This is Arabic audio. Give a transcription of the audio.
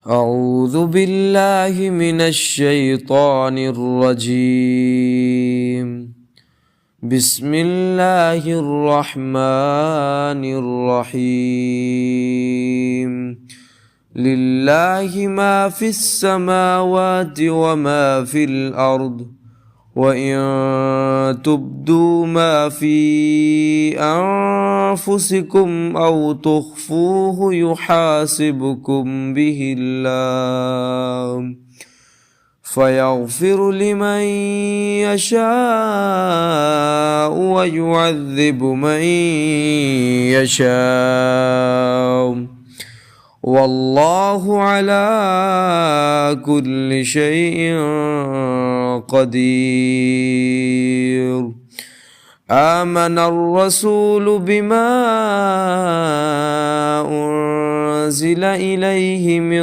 أعوذ بالله من الشيطان الرجيم. بسم الله الرحمن الرحيم. لله ما في السماوات وما في الأرض، وإن تبدوا ما في أنفسكم أو تخفوه يحاسبكم به الله، فيغفر لمن يشاء ويعذب من يشاء، والله على كل شيء قدير. آمن الرسول بما أنزل إليه من